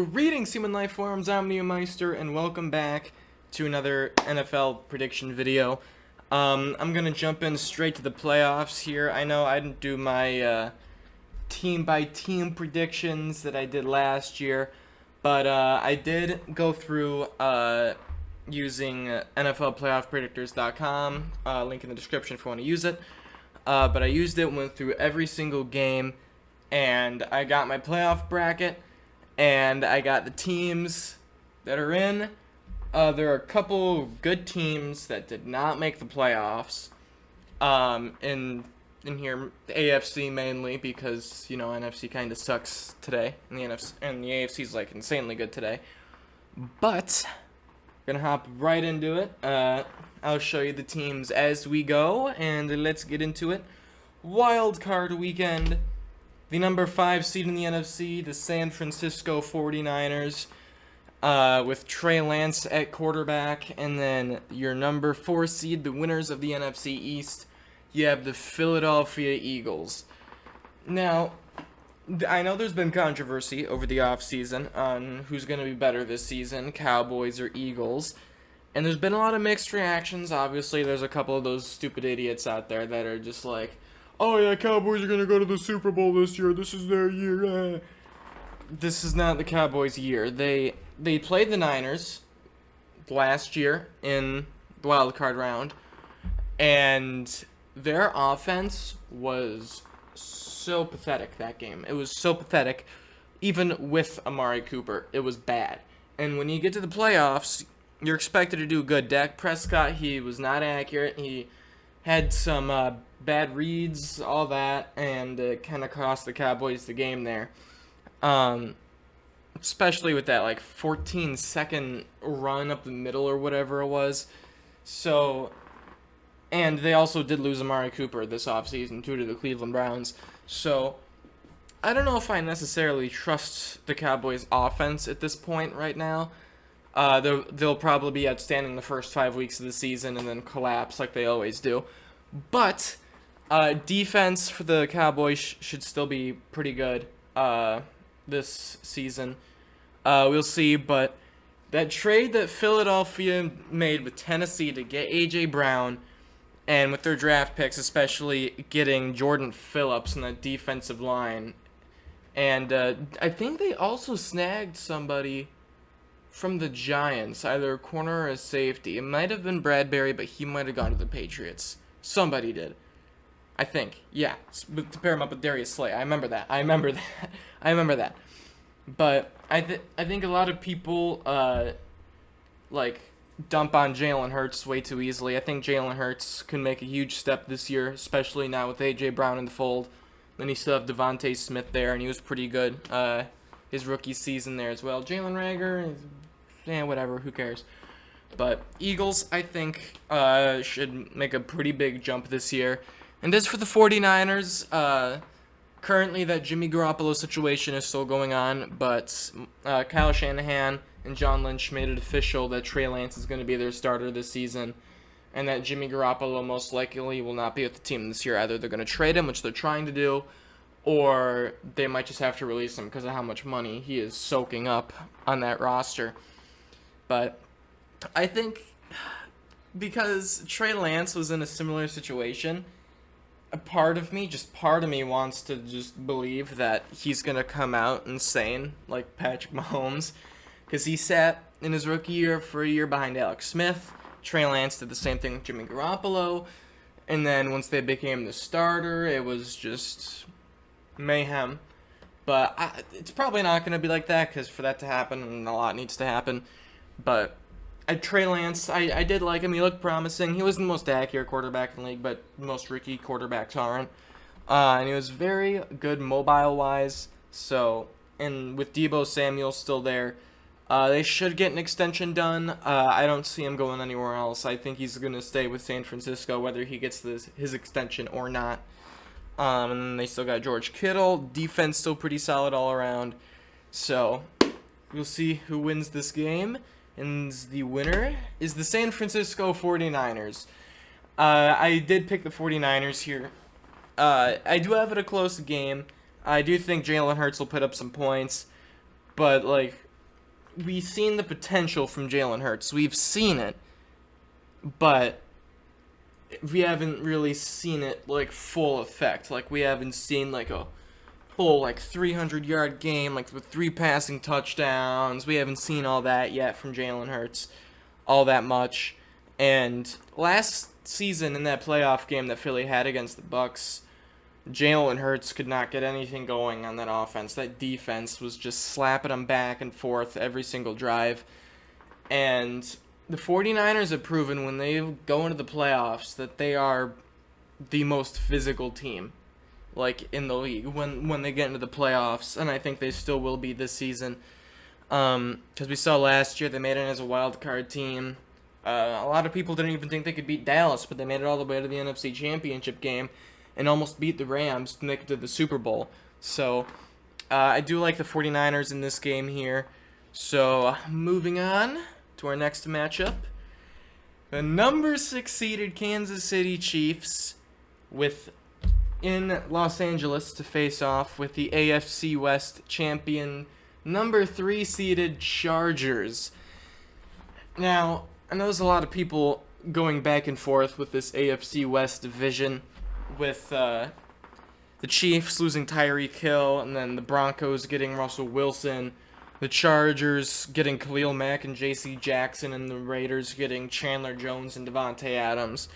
Greetings, human life forms. I'm Meister, and welcome back to another NFL prediction video. I'm gonna jump in straight to the playoffs here. I know I didn't do my team-by-team predictions that I did last year, but I did go through using NFLPlayoffPredictors.com. Link in the description if you want to use it. But I used it, went through every single game, and I got my playoff bracket. And I got the teams that are in. There are a couple good teams that did not make the playoffs. In here, the AFC mainly because NFC kind of sucks today, and the AFC is like insanely good today. But gonna hop right into it. I'll show you the teams as we go, and let's get into it. Wild card weekend. The number 5 seed in the NFC, the San Francisco 49ers, with Trey Lance at quarterback. And then your number 4 seed, the winners of the NFC East, you have the Philadelphia Eagles. Now, I know there's been controversy over the offseason on who's going to be better this season, Cowboys or Eagles. And there's been a lot of mixed reactions. Obviously, there's a couple of those stupid idiots out there that are just like, oh yeah, Cowboys are going to go to the Super Bowl this year. This is their year. This is not the Cowboys' year. They played the Niners last year in the wild card round, and their offense was so pathetic that game. It was so pathetic. Even with Amari Cooper, it was bad. And when you get to the playoffs, you're expected to do good. Dak Prescott, he was not accurate. He had some bad reads, all that, and kind of cost the Cowboys the game there. Especially with that 14-second run up the middle or whatever it was. So, and they also did lose Amari Cooper this offseason too to the Cleveland Browns. So, I don't know if I necessarily trust the Cowboys' offense at this point right now. They'll probably be outstanding the first 5 weeks of the season and then collapse like they always do. But defense for the Cowboys should still be pretty good this season. We'll see, but that trade that Philadelphia made with Tennessee to get A.J. Brown, and with their draft picks, especially getting Jordan Phillips in that defensive line, and I think they also snagged somebody from the Giants, either a corner or a safety. It might have been Bradbury, but he might have gone to the Patriots. Somebody did. I think. Yeah. To pair him up with Darius Slay. I remember that. But I think a lot of people dump on Jalen Hurts way too easily. I think Jalen Hurts can make a huge step this year, especially now with A.J. Brown in the fold. Then you still have Devontae Smith there, and he was pretty good his rookie season there as well. Jalen Reagor, whatever, who cares? But Eagles, I think, should make a pretty big jump this year. And as for the 49ers, currently that Jimmy Garoppolo situation is still going on, but Kyle Shanahan and John Lynch made it official that Trey Lance is going to be their starter this season, and that Jimmy Garoppolo most likely will not be with the team this year. Either they're going to trade him, which they're trying to do, or they might just have to release him because of how much money he is soaking up on that roster. But I think because Trey Lance was in a similar situation, part of me wants to just believe that he's going to come out insane like Patrick Mahomes, because he sat in his rookie year for a year behind Alex Smith. Trey Lance did the same thing with Jimmy Garoppolo, and then once they became the starter, it was just mayhem. But it's probably not going to be like that, because for that to happen, a lot needs to happen. But Trey Lance, I did like him. He looked promising. He wasn't the most accurate quarterback in the league, but most rookie quarterbacks aren't. And he was very good mobile-wise. So, and with Deebo Samuel still there, they should get an extension done. I don't see him going anywhere else. I think he's going to stay with San Francisco, whether he gets his extension or not. And then they still got George Kittle. Defense still pretty solid all around. So, we'll see who wins this game. And the winner is the San Francisco 49ers. I did pick the 49ers here. I do have it a close game. I do think Jalen Hurts will put up some points. But, we've seen the potential from Jalen Hurts. We've seen it, but we haven't really seen it like full effect. Like we haven't seen like a full like 300-yard game like with 3 passing touchdowns. We haven't seen all that yet from Jalen Hurts, all that much. And last season in that playoff game that Philly had against the Bucks, Jalen Hurts could not get anything going on that offense. That defense was just slapping them back and forth every single drive. And the 49ers have proven when they go into the playoffs that they are the most physical team like in the league when they get into the playoffs, and I think they still will be this season. Because we saw last year they made it as a wild card team. A lot of people didn't even think they could beat Dallas, but they made it all the way to the NFC Championship game and almost beat the Rams to make it to the Super Bowl. So I do like the 49ers in this game here. So moving on to our next matchup. The number 6 seeded Kansas City Chiefs in Los Angeles to face off with the AFC West champion number 3 seeded Chargers. Now, I know there's a lot of people going back and forth with this AFC West division with the Chiefs losing Tyreek Hill and then the Broncos getting Russell Wilson, the Chargers getting Khalil Mack and J.C. Jackson, and the Raiders getting Chandler Jones and Devontae Adams.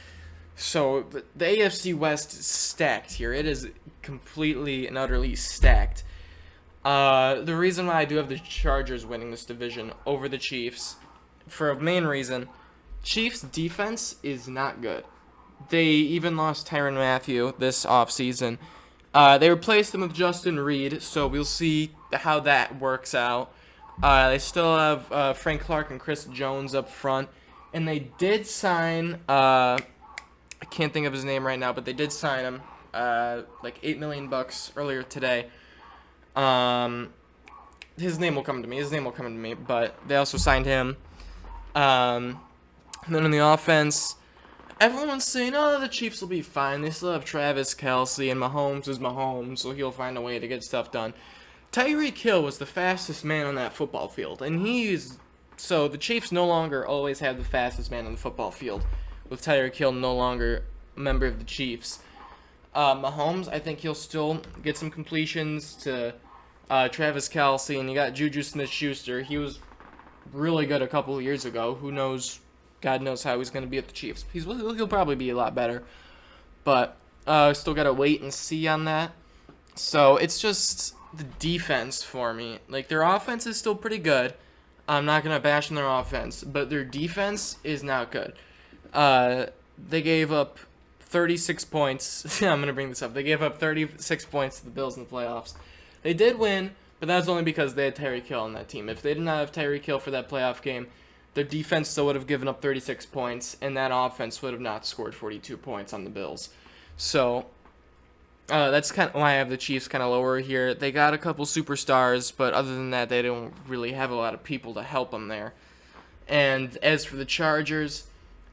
So the AFC West is stacked here. It is completely and utterly stacked. The reason why I do have the Chargers winning this division over the Chiefs, for a main reason, Chiefs defense is not good. They even lost Tyrann Mathieu this offseason. They replaced him with Justin Reed, so we'll see how that works out. They still have Frank Clark and Chris Jones up front, and they did sign, I can't think of his name right now, but they did sign him, like $8 million earlier today. His name will come to me, but they also signed him. And then on the offense, everyone's saying, oh, the Chiefs will be fine. They still have Travis Kelce, and Mahomes is Mahomes, so he'll find a way to get stuff done. Tyreek Hill was the fastest man on that football field, and so the Chiefs no longer always have the fastest man on the football field, with Tyreek Hill no longer a member of the Chiefs. Mahomes, I think he'll still get some completions to Travis Kelce, and you got Juju Smith-Schuster. He was really good a couple of years ago. Who knows? God knows how he's going to be at the Chiefs. He'll probably be a lot better, but still got to wait and see on that. So it's just the defense for me. Like, their offense is still pretty good. I'm not going to bash on their offense, but their defense is not good. They gave up 36 points. I'm going to bring this up. They gave up 36 points to the Bills in the playoffs. They did win, but that was only because they had Tyreek Hill on that team. If they did not have Tyreek Hill for that playoff game, their defense still would have given up 36 points, and that offense would have not scored 42 points on the Bills. So that's kind of why I have the Chiefs kind of lower here. They got a couple superstars, but other than that, they don't really have a lot of people to help them there. And as for the Chargers,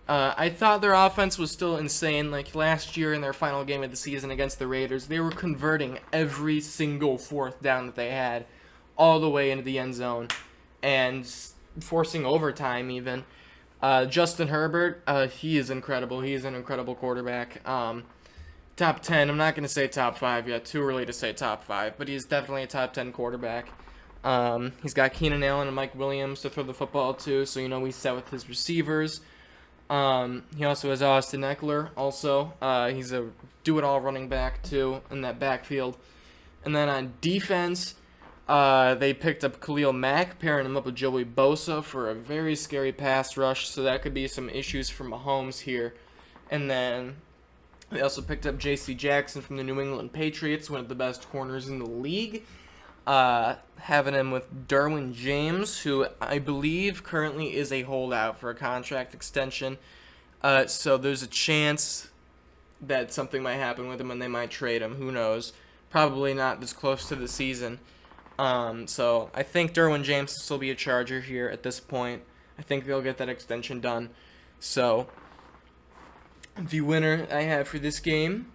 I thought their offense was still insane. Like last year in their final game of the season against the Raiders, they were converting every single 4th down that they had all the way into the end zone and forcing overtime even. Justin Herbert, he is incredible. He is an incredible quarterback. Top 10. I'm not going to say top 5 yet. Too early to say top 5, but he's definitely a top 10 quarterback. He's got Keenan Allen and Mike Williams to throw the football to, so he's set with his receivers. He also has Austin Eckler. Also, he's a do-it-all running back too in that backfield. And then on defense, they picked up Khalil Mack, pairing him up with Joey Bosa for a very scary pass rush. So that could be some issues for Mahomes here. And then they also picked up J.C. Jackson from the New England Patriots, one of the best corners in the league. Having him with Derwin James, who I believe currently is a holdout for a contract extension. So there's a chance that something might happen with him and they might trade him. Who knows? Probably not this close to the season. So I think Derwin James will still be a Charger here at this point. I think they'll get that extension done. So the winner I have for this game,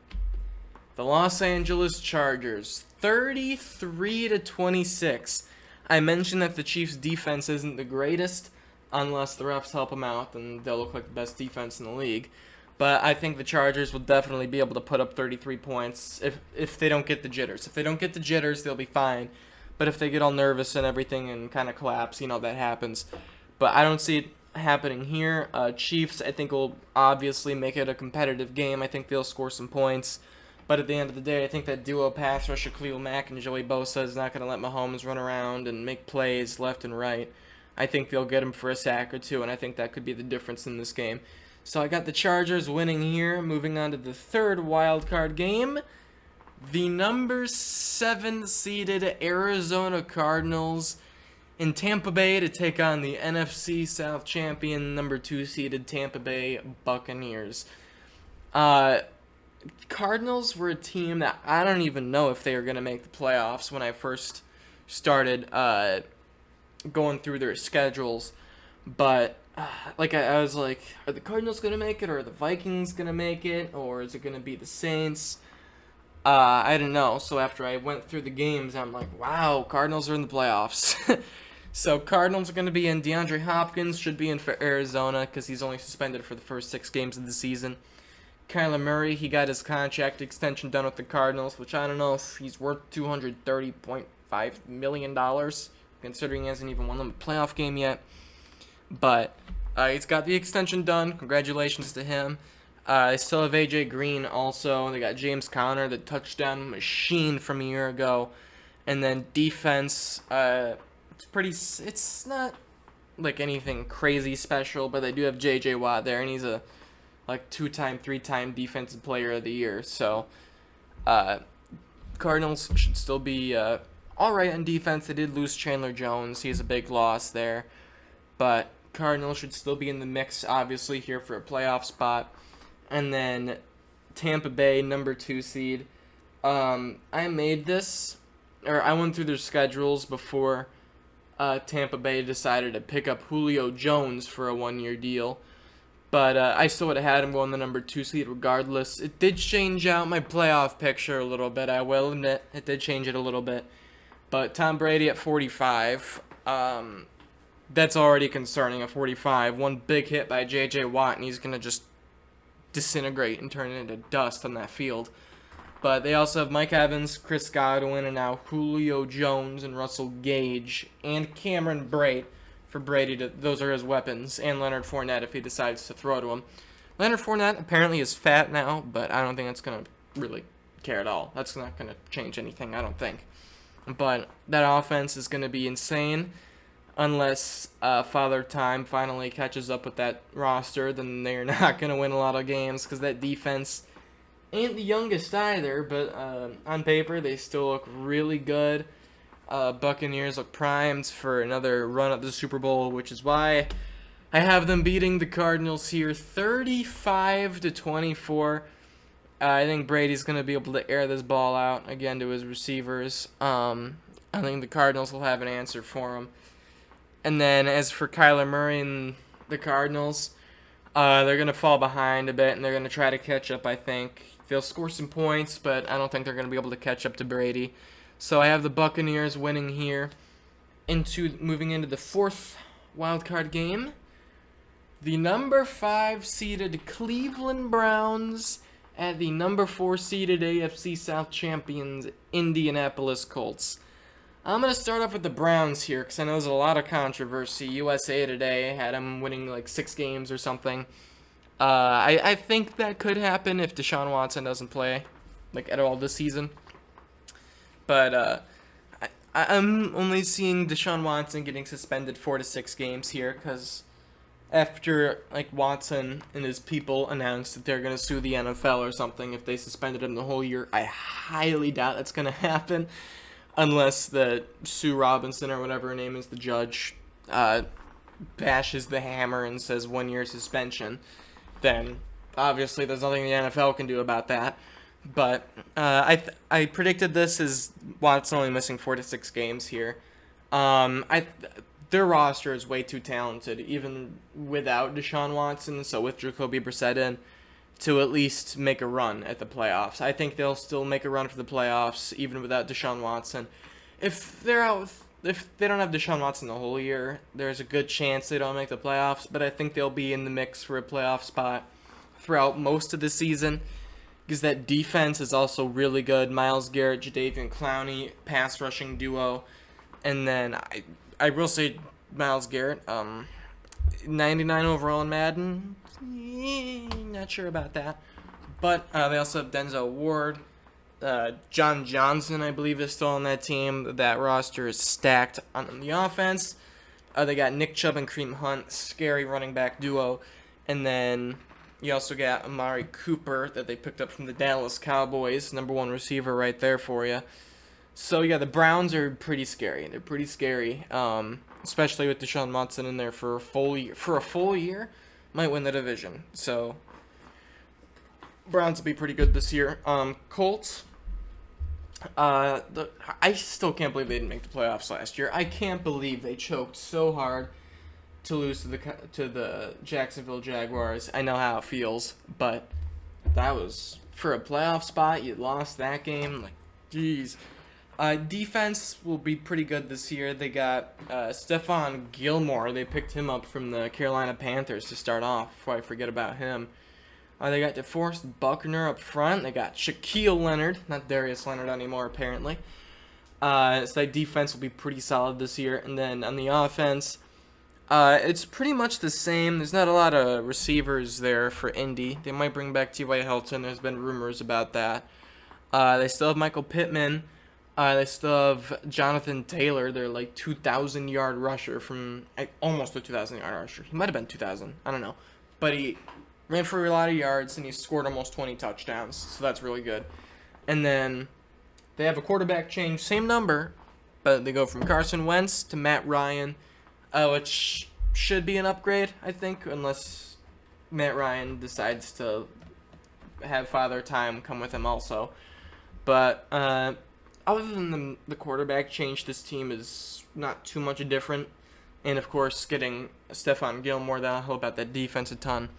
the Los Angeles Chargers, 33-26. I mentioned that the Chiefs' defense isn't the greatest unless the refs help them out, then they'll look like the best defense in the league. But I think the Chargers will definitely be able to put up 33 points if they don't get the jitters. If they don't get the jitters, they'll be fine. But if they get all nervous and everything and kind of collapse, that happens. But I don't see it happening here. Chiefs, I think, will obviously make it a competitive game. I think they'll score some points. But at the end of the day, I think that duo pass rush of Khalil Mack and Joey Bosa is not going to let Mahomes run around and make plays left and right. I think they'll get him for a sack or two, and I think that could be the difference in this game. So I got the Chargers winning here. Moving on to the third wild card game. The number 7 seeded Arizona Cardinals in Tampa Bay to take on the NFC South champion, number 2 seeded Tampa Bay Buccaneers. Cardinals were a team that I don't even know if they were going to make the playoffs when I first started going through their schedules. But, I was like, are the Cardinals going to make it, or are the Vikings going to make it, or is it going to be the Saints? I didn't know. So after I went through the games, I'm like, wow, Cardinals are in the playoffs. So Cardinals are going to be in. DeAndre Hopkins should be in for Arizona because he's only suspended for the first 6 games of the season. Kyler Murray, he got his contract extension done with the Cardinals, which I don't know if he's worth $230.5 million, considering he hasn't even won them a playoff game yet. But he's got the extension done. Congratulations to him. They still have A.J. Green also. They got James Conner, the touchdown machine from a year ago. And then defense, it's not like anything crazy special, but they do have J.J. Watt there, and he's a 2-time, 3-time defensive player of the year. So Cardinals should still be all right on defense. They did lose Chandler Jones. He's a big loss there. But Cardinals should still be in the mix, obviously, here for a playoff spot. And then Tampa Bay, number 2 seed. I made this, or I went through their schedules before Tampa Bay decided to pick up Julio Jones for a 1-year deal. But I still would have had him going the number 2 seed regardless. It did change out my playoff picture a little bit, I will admit. It did change it a little bit. But Tom Brady at 45, that's already concerning at 45. One big hit by J.J. Watt, and he's going to just disintegrate and turn into dust on that field. But they also have Mike Evans, Chris Godwin, and now Julio Jones and Russell Gage and Cameron Brate for Brady. Those are his weapons, and Leonard Fournette if he decides to throw to him. Leonard Fournette apparently is fat now, but I don't think that's going to really care at all. That's not going to change anything, I don't think. But that offense is going to be insane. Unless Father Time finally catches up with that roster, then they're not going to win a lot of games because that defense ain't the youngest either. But on paper, they still look really good. Buccaneers look primed for another run at the Super Bowl, which is why I have them beating the Cardinals here 35-24. I think Brady's going to be able to air this ball out again to his receivers. I think the Cardinals will have an answer for him. And then as for Kyler Murray and the Cardinals, they're going to fall behind a bit, and they're going to try to catch up, I think. They'll score some points, but I don't think they're going to be able to catch up to Brady. So I have the Buccaneers winning here, moving into the 4th wildcard game. The number 5 seeded Cleveland Browns at the number 4 seeded AFC South champions Indianapolis Colts. I'm going to start off with the Browns here because I know there's a lot of controversy. USA Today had them winning 6 games or something. I think that could happen if Deshaun Watson doesn't play at all this season. But I'm only seeing Deshaun Watson getting suspended 4 to 6 games here because after Watson and his people announced that they're going to sue the NFL or something if they suspended him the whole year, I highly doubt that's going to happen. Unless the Sue Robinson or whatever her name is, the judge, bashes the hammer and says 1-year suspension, then obviously there's nothing the NFL can do about that. But I predicted this as Watson only missing 4 to 6 games here. Their roster is way too talented, even without Deshaun Watson. So with Jacoby Brissett in, to at least make a run at the playoffs. I think they'll still make a run for the playoffs, even without Deshaun Watson. If they're out if they don't have Deshaun Watson the whole year, there's a good chance they don't make the playoffs, but I think they'll be in the mix for a playoff spot throughout most of the season because that defense is also really good. Myles Garrett, Jadeveon Clowney, pass rushing duo. And then I will say Myles Garrett, 99 overall in Madden. Not sure about that. But they also have Denzel Ward. John Johnson, I believe, is still on that team. That roster is stacked on the offense. They got Nick Chubb and Kareem Hunt, scary running back duo. And then you also got Amari Cooper that they picked up from the Dallas Cowboys, number 1 receiver right there for you. So, yeah, the Browns are pretty scary. They're pretty scary, especially with Deshaun Watson in there for a full year. For a full year, might win the division. So, Browns will be pretty good this year. Colts, I still can't believe they didn't make the playoffs last year. I can't believe they choked so hard to lose to the Jacksonville Jaguars. I know how it feels, but that was for a playoff spot. You lost that game. Like, jeez. Defense will be pretty good this year. They got Stephon Gilmore. They picked him up from the Carolina Panthers to start off before I forget about him. They got DeForest Buckner up front. They got Shaquille Leonard, not Darius Leonard anymore, apparently. So that defense will be pretty solid this year. And then on the offense, it's pretty much the same. There's not a lot of receivers there for Indy. They might bring back T.Y. Hilton. There's been rumors about that. They still have Michael Pittman. They still have Jonathan Taylor, their 2,000-yard rusher from almost a 2,000-yard rusher. He might have been 2,000. I don't know. But he ran for a lot of yards, and he scored almost 20 touchdowns. So that's really good. And then they have a quarterback change. Same number, but they go from Carson Wentz to Matt Ryan, which should be an upgrade, I think, unless Matt Ryan decides to have Father Time come with him also. But other than the quarterback change, this team is not too much different. And, of course, getting Stephon Gilmore, that'll help out that defense a ton.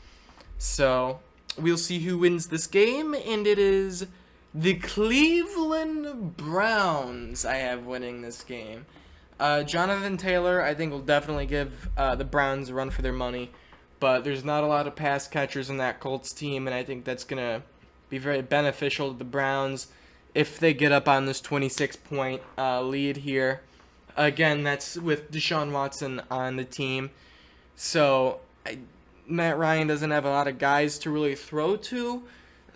So, we'll see who wins this game, and it is the Cleveland Browns I have winning this game. Jonathan Taylor, I think, will definitely give the Browns a run for their money, but there's not a lot of pass catchers in that Colts team, and I think that's going to be very beneficial to the Browns if they get up on this 26-point lead here. Again, that's with Deshaun Watson on the team. So, Matt Ryan doesn't have a lot of guys to really throw to,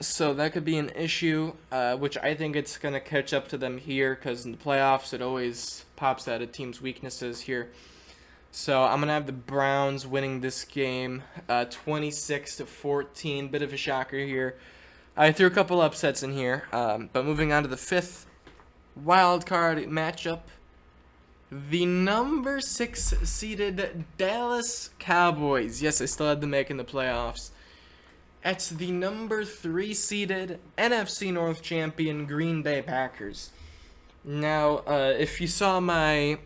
so that could be an issue, which I think it's going to catch up to them here, because in the playoffs it always pops out of teams' weaknesses here. So I'm going to have the Browns winning this game 26-14, bit of a shocker here. I threw a couple upsets in here, but moving on to the 5th wild card matchup. The number 6 seeded Dallas Cowboys. Yes, I still had them making the playoffs. It's the number 3 seeded NFC North champion Green Bay Packers. Now, if you saw my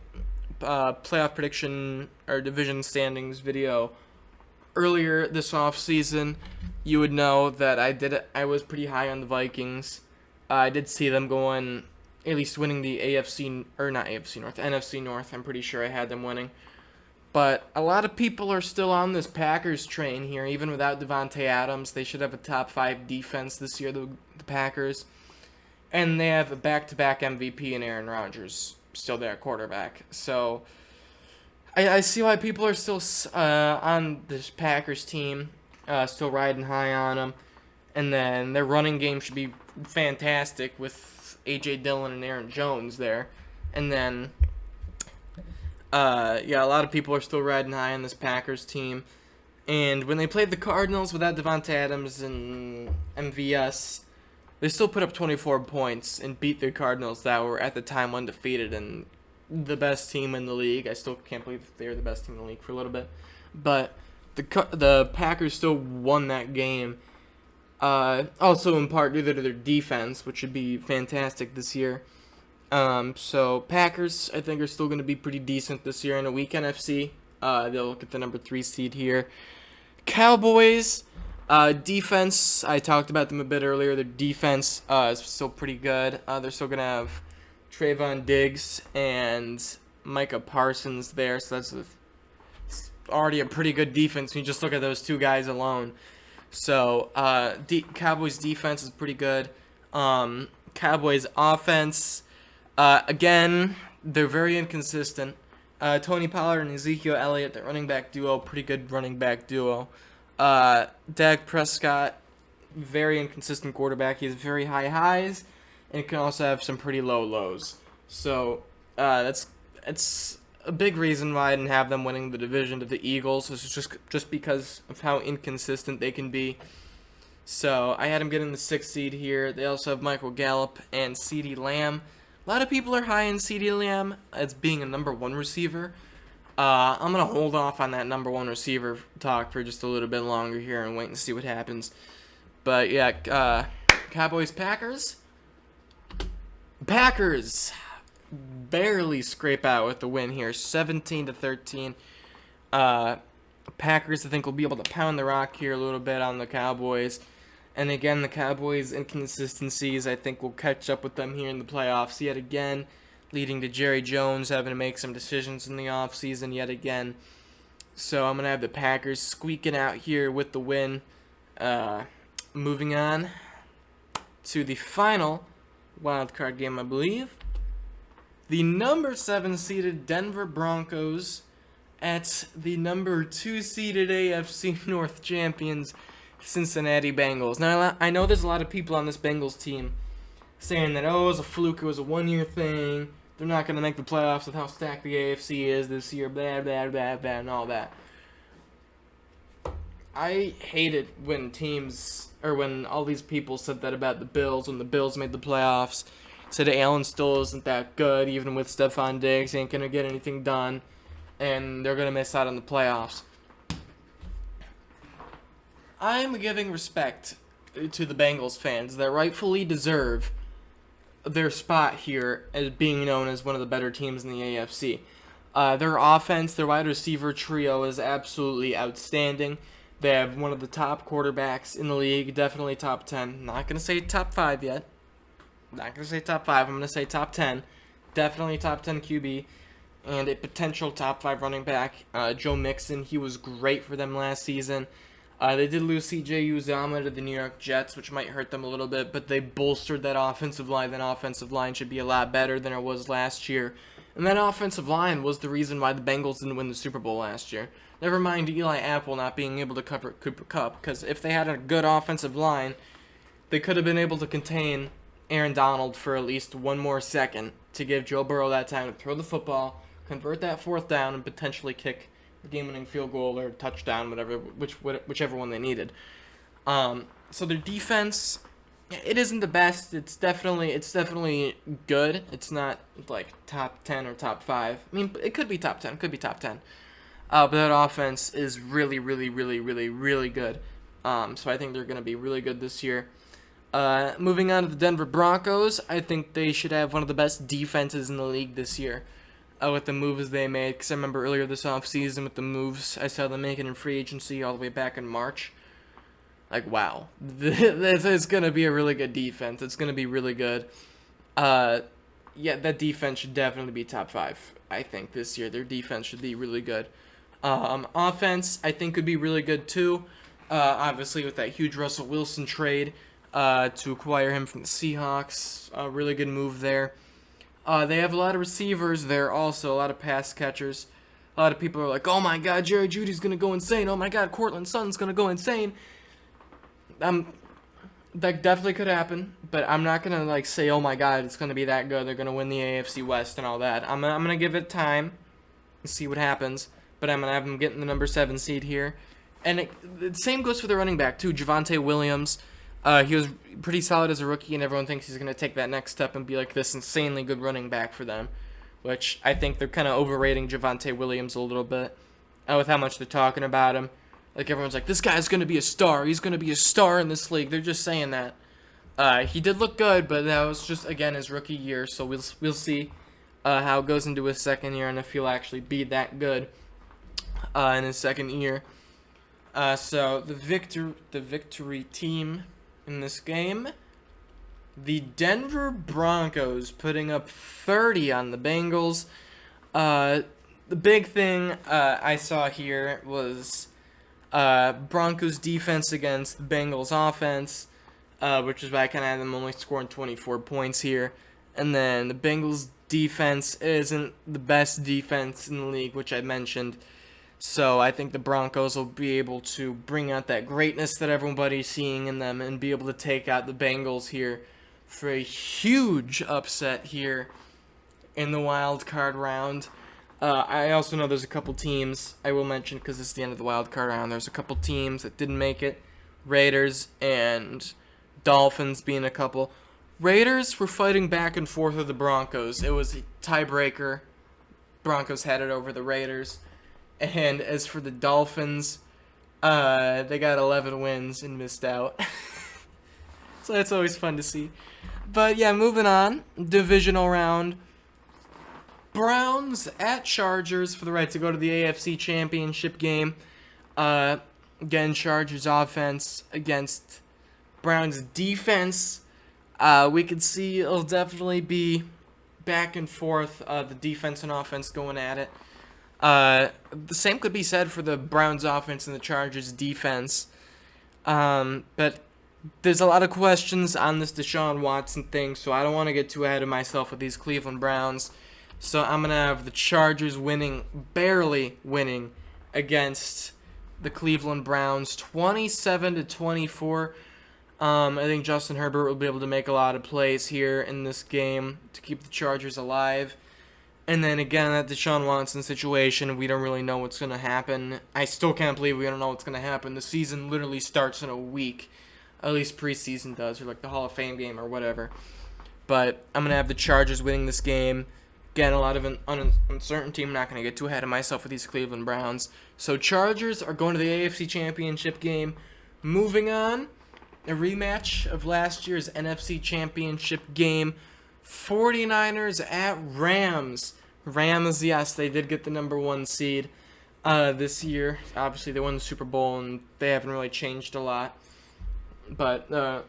playoff prediction or division standings video earlier this offseason, you would know that I was pretty high on the Vikings. I did see them going, at least winning the NFC North. I'm pretty sure I had them winning. But a lot of people are still on this Packers train here, even without Devontae Adams. They should have a top 5 defense this year, the Packers. And they have a back-to-back MVP in Aaron Rodgers, still their quarterback. So I see why people are still on this Packers team, still riding high on them. And then their running game should be fantastic with A.J. Dillon and Aaron Jones there. And then, a lot of people are still riding high on this Packers team. And when they played the Cardinals without Devontae Adams and MVS, they still put up 24 points and beat the Cardinals that were at the time undefeated and the best team in the league. I still can't believe they were the best team in the league for a little bit. But the Packers still won that game. Also in part due to their defense, which should be fantastic this year. So Packers, I think, are still going to be pretty decent this year in a weak NFC. They'll look at the number 3 seed here. Cowboys, defense, I talked about them a bit earlier. Their defense is still pretty good. They're still going to have Trayvon Diggs and Micah Parsons there, so that's already a pretty good defense when you just look at those two guys alone. So, Cowboys defense is pretty good. Cowboys offense, again, they're very inconsistent. Tony Pollard and Ezekiel Elliott, the running back duo, pretty good running back duo. Dak Prescott, very inconsistent quarterback. He has very high highs, and can also have some pretty low lows. So, it's a big reason why I didn't have them winning the division to the Eagles. It's just because of how inconsistent they can be. So I had them getting the 6th seed here. They also have Michael Gallup and CeeDee Lamb. A lot of people are high in CeeDee Lamb as being a number 1 receiver. I'm going to hold off on that number 1 receiver talk for just a little bit longer here and wait and see what happens. But yeah, Cowboys Packers. Packers barely scrape out with the win here, 17-13. Packers, I think, will be able to pound the rock here a little bit on the Cowboys. And again, the Cowboys' inconsistencies, I think, will catch up with them here in the playoffs yet again, leading to Jerry Jones having to make some decisions in the offseason yet again. So I'm going to have the Packers squeaking out here with the win. Moving on to the final wildcard game, I believe. The number 7 seeded Denver Broncos at the number 2 seeded AFC North champions Cincinnati Bengals. Now, I know there's a lot of people on this Bengals team saying that, oh, it was a fluke, it was a one-year thing, they're not going to make the playoffs with how stacked the AFC is this year, blah, blah, blah, blah, and all that. I hate it when when all these people said that about the Bills, when the Bills made the playoffs, said Allen still isn't that good, even with Stephon Diggs, ain't going to get anything done, and they're going to miss out on the playoffs. I'm giving respect to the Bengals fans that rightfully deserve their spot here as being known as one of the better teams in the AFC. Their offense, their wide receiver trio is absolutely outstanding. They have one of the top quarterbacks in the league, definitely top 10. Not going to say top 5 yet. Not going to say top 5, I'm going to say top 10. Definitely top 10 QB. And a potential top 5 running back, Joe Mixon. He was great for them last season. They did lose C.J. Uzomah to the New York Jets, which might hurt them a little bit, but they bolstered that offensive line. That offensive line should be a lot better than it was last year. And that offensive line was the reason why the Bengals didn't win the Super Bowl last year. Never mind Eli Apple not being able to cover Cooper Kupp, because if they had a good offensive line, they could have been able to contain Aaron Donald for at least one more second to give Joe Burrow that time to throw the football, convert that 4th down, and potentially kick the game-winning field goal or touchdown, whichever one they needed. So their defense, it isn't the best. It's definitely good. It's not like top 10 or top 5. I mean, it could be top 10. It could be top 10. But that offense is really, really, really, really, really good. So I think they're going to be really good this year. Moving on to the Denver Broncos, I think they should have one of the best defenses in the league this year with the moves they made. Because I remember earlier this offseason with the moves I saw them making in free agency all the way back in March. Like, wow. This is going to be a really good defense. It's going to be really good. Yeah, that defense should definitely be top 5, I think, this year. Their defense should be really good. Offense, I think, could be really good, too. Obviously, with that huge Russell Wilson trade to acquire him from the Seahawks. A really good move there. They have a lot of receivers there also, a lot of pass catchers. A lot of people are like, oh my god, Jerry Jeudy's going to go insane. Oh my god, Cortland Sutton's going to go insane. That definitely could happen, but I'm not going to like say, oh my god, it's going to be that good. They're going to win the AFC West and all that. I'm going to give it time and see what happens, but I'm going to have them getting the number 7 seed here. And the same goes for the running back, too, Javonte Williams. He was pretty solid as a rookie, and everyone thinks he's going to take that next step and be like this insanely good running back for them, which I think they're kind of overrating Javonte Williams a little bit with how much they're talking about him. Like, everyone's like, this guy's going to be a star. He's going to be a star in this league. They're just saying that. He did look good, but that was just, again, his rookie year, so we'll see how it goes into his second year and if he'll actually be that good in his second year. So the victory team in this game, the Denver Broncos putting up 30 on the Bengals. The big thing I saw here was Broncos defense against the Bengals offense, which is why I kind of had them only scoring 24 points here. And then the Bengals defense isn't the best defense in the league, which I mentioned. So I think the Broncos will be able to bring out that greatness that everybody's seeing in them and be able to take out the Bengals here for a huge upset here in the wild card round. I also know there's a couple teams I will mention because it's the end of the wild card round. There's a couple teams that didn't make it. Raiders and Dolphins being a couple. Raiders were fighting back and forth with the Broncos. It was a tiebreaker. Broncos had it over the Raiders. And as for the Dolphins, they got 11 wins and missed out. So that's always fun to see. But yeah, moving on. Divisional round. Browns at Chargers for the right to go to the AFC Championship game. Again, Chargers offense against Browns defense. We could see it'll definitely be back and forth, the defense and offense going at it. The same could be said for the Browns offense and the Chargers defense. But there's a lot of questions on this Deshaun Watson thing, so I don't want to get too ahead of myself with these Cleveland Browns. So I'm going to have the Chargers barely winning against the Cleveland Browns, 27-24. I think Justin Herbert will be able to make a lot of plays here in this game to keep the Chargers alive. And then again, that Deshaun Watson situation, we don't really know what's going to happen. I still can't believe we don't know what's going to happen. The season literally starts in a week. At least preseason does, or like the Hall of Fame game or whatever. But I'm going to have the Chargers winning this game. Again, a lot of uncertainty. I'm not going to get too ahead of myself with these Cleveland Browns. So Chargers are going to the AFC Championship game. Moving on, a rematch of last year's NFC Championship game. 49ers at Rams. Rams, yes, they did get the number 1 seed this year. Obviously, they won the Super Bowl, and they haven't really changed a lot. But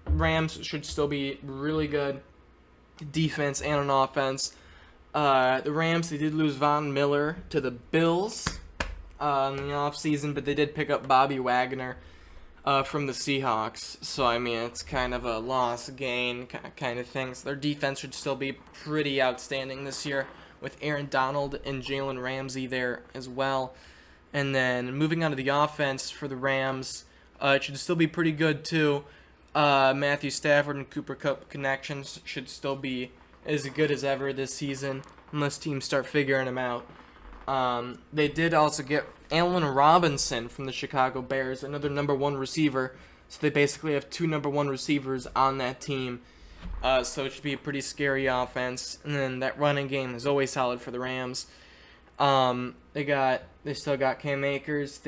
Rams should still be really good defense and on offense. The Rams, they did lose Von Miller to the Bills in the offseason, but they did pick up Bobby Wagner from the Seahawks. So, I mean, it's kind of a loss-gain kind of thing. So their defense should still be pretty outstanding this year with Aaron Donald and Jalen Ramsey there as well. And then moving on to the offense for the Rams, it should still be pretty good too. Matthew Stafford and Cooper Kupp connections should still be as good as ever this season, unless teams start figuring them out. They did also get Allen Robinson from the Chicago Bears, another number 1 receiver. So they basically have 2 number 1 receivers on that team. So it should be a pretty scary offense. And then that running game is always solid for the Rams. They still got Cam Akers.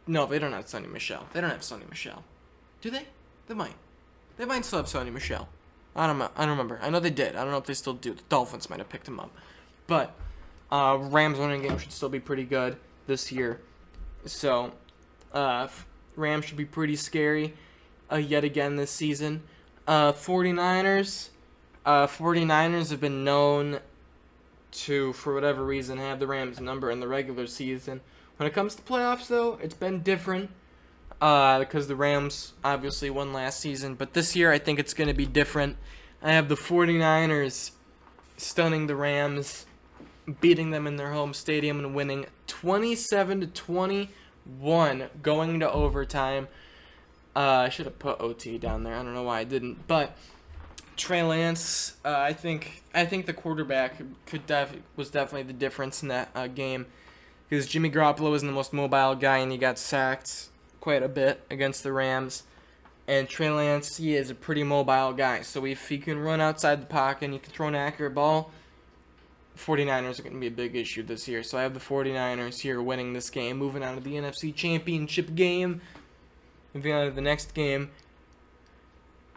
No, they don't have Sonny Michel. They don't have Sonny Michel. Do they? They might. They might still have Sonny Michel. I don't remember. I know they did. I don't know if they still do. The Dolphins might have picked him up. But Rams running game should still be pretty good this year. So Rams should be pretty scary yet again this season. 49ers. 49ers have been known to, for whatever reason, have the Rams number in the regular season. When it comes to playoffs, though, it's been different. Because the Rams obviously won last season. But this year, I think it's going to be different. I have the 49ers stunning the Rams, beating them in their home stadium and winning 27-21, going to overtime. I should have put OT down there. I don't know why I didn't. But Trey Lance, I think the quarterback was definitely the difference in that game. Because Jimmy Garoppolo isn't the most mobile guy, and he got sacked quite a bit against the Rams. And Trey Lance, he is a pretty mobile guy. So if he can run outside the pocket and he can throw an accurate ball, 49ers are going to be a big issue this year. So I have the 49ers here winning this game. Moving on to the NFC Championship game. Moving on to the next game.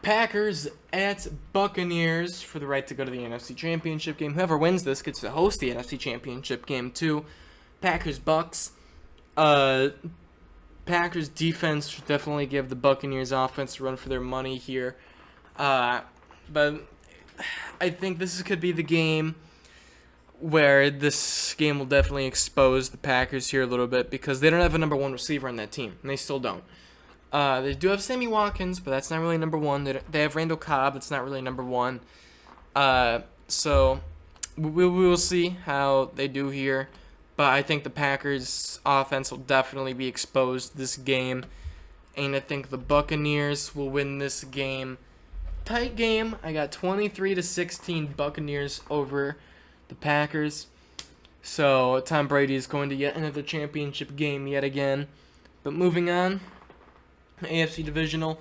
Packers at Buccaneers for the right to go to the NFC Championship game. Whoever wins this gets to host the NFC Championship game too. Packers-Bucks. Packers defense should definitely give the Buccaneers offense a run for their money here. But I think this could be the game where this game will definitely expose the Packers here a little bit because they don't have a number one receiver on that team, and they still don't. They do have Sammy Watkins, but that's not really number one. They have Randall Cobb. It's not really number one. So we will see how they do here. But I think the Packers' offense will definitely be exposed this game. And I think the Buccaneers will win this game. Tight game. I got 23-16 Buccaneers over the Packers. So Tom Brady is going to yet another championship game yet again. But moving on, AFC Divisional.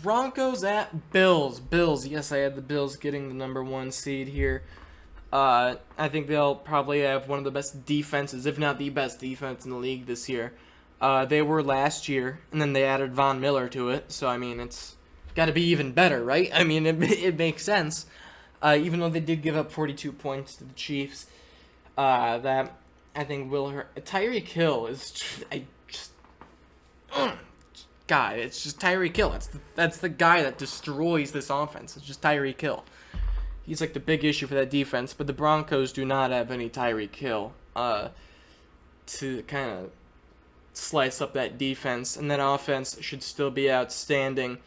Broncos at Bills. Bills. Yes, I had the Bills getting the number one seed here. I think they'll probably have one of the best defenses, if not the best defense in the league this year. They were last year, and then they added Von Miller to it. So, I mean, it's got to be even better, right? I mean, it makes sense. Even though they did give up 42 points to the Chiefs, that I think will hurt. Tyreek Hill is God, it's just Tyreek Hill. That's the guy that destroys this offense. It's just Tyreek Hill. He's like the big issue for that defense, but the Broncos do not have any Tyreek Hill to kind of slice up that defense, and that offense should still be outstanding.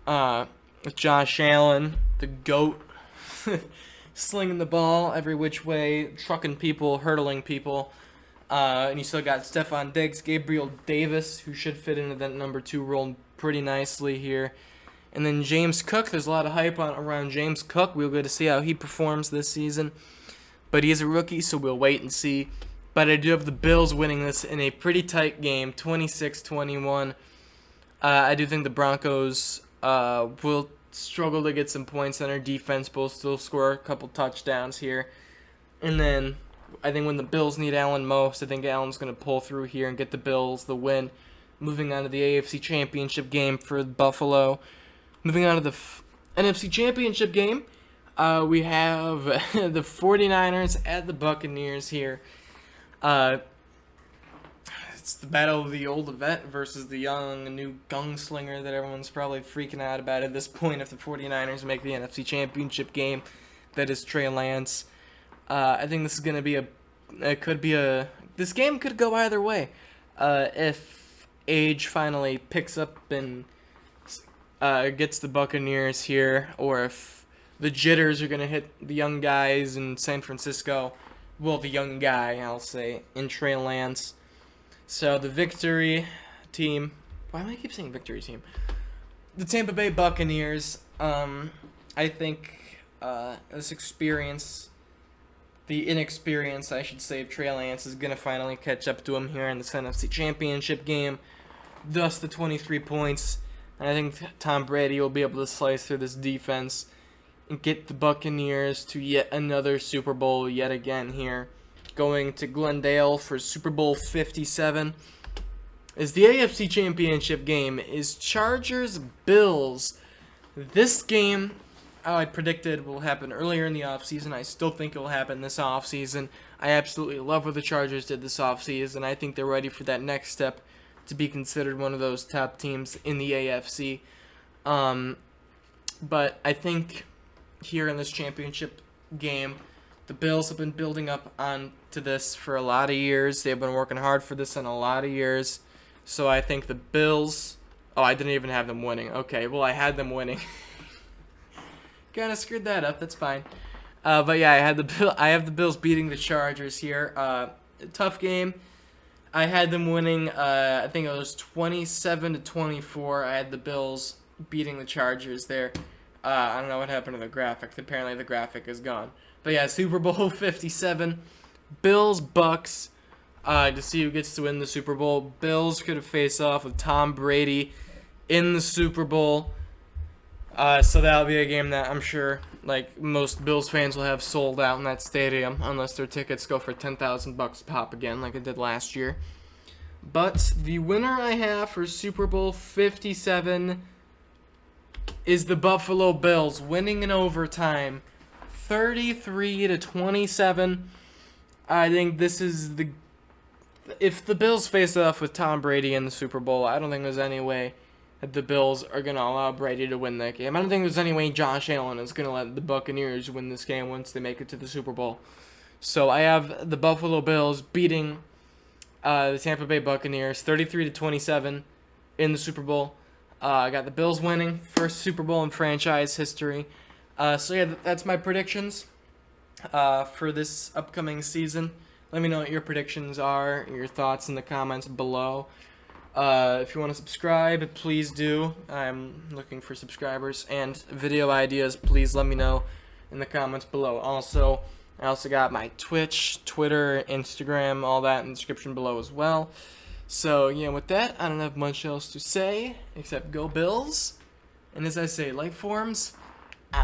With Josh Allen, the GOAT, slinging the ball every which way, trucking people, hurdling people. And you still got Stephon Diggs, Gabriel Davis, who should fit into that number 2 role pretty nicely here. And then James Cook, there's a lot of hype around James Cook. We'll get to see how he performs this season. But he is a rookie, so we'll wait and see. But I do have the Bills winning this in a pretty tight game, 26-21. I do think the Broncos will struggle to get some points on their defense, but will still score a couple touchdowns here. And then I think when the Bills need Allen most, I think Allen's going to pull through here and get the Bills the win. Moving on to the AFC Championship game for Buffalo. Moving on to the NFC Championship game, we have the 49ers at the Buccaneers here. It's the battle of the old vet versus the young new gunslinger that everyone's probably freaking out about at this point if the 49ers make the NFC Championship game. That is Trey Lance. I think this is going to be this game could go either way. If age finally picks up and gets the Buccaneers here, or if the jitters are going to hit the young guys in San Francisco. Well, the young guy, I'll say, in Trey Lance. So the victory team. Why do I keep saying victory team? The Tampa Bay Buccaneers. I think this experience, the inexperience, I should say, of Trey Lance is going to finally catch up to him here in the NFC Championship game. Thus the 23 points. And I think Tom Brady will be able to slice through this defense and get the Buccaneers to yet another Super Bowl yet again here. Going to Glendale for Super Bowl 57. Is the AFC Championship game is Chargers-Bills. This game, I predicted, will happen earlier in the offseason. I still think it will happen this offseason. I absolutely love what the Chargers did this offseason. I think they're ready for that next step to be considered one of those top teams in the AFC. But I think here in this championship game, the Bills have been building up onto this for a lot of years. They've been working hard for this in a lot of years. So I think the Bills... Oh, I didn't even have them winning. Okay, well, I had them winning. Kind of screwed that up. That's fine. But yeah, I have the Bills beating the Chargers here. Tough game. I had them winning, I think it was 27-24. I had the Bills beating the Chargers there. I don't know what happened to the graphic. Apparently the graphic is gone. But yeah, Super Bowl 57. Bills, Bucks, to see who gets to win the Super Bowl. Bills could have faced off with Tom Brady in the Super Bowl. So that'll be a game that I'm sure like most Bills fans will have sold out in that stadium unless their tickets go for $10,000 pop again like it did last year. But the winner I have for Super Bowl 57 is the Buffalo Bills, winning in overtime 33-27. I think this is if the Bills face off with Tom Brady in the Super Bowl, I don't think there's any way that the Bills are going to allow Brady to win that game. I don't think there's any way Josh Allen is going to let the Buccaneers win this game once they make it to the Super Bowl. So I have the Buffalo Bills beating the Tampa Bay Buccaneers 33-27 in the Super Bowl. I got the Bills winning, first Super Bowl in franchise history. So yeah, that's my predictions for this upcoming season. Let me know what your predictions are, your thoughts in the comments below. If you want to subscribe, please do. I'm looking for subscribers. And video ideas, please let me know in the comments below. I also got my Twitch, Twitter, Instagram, all that in the description below as well. So, yeah, with that, I don't have much else to say except go Bills. And as I say, life forms,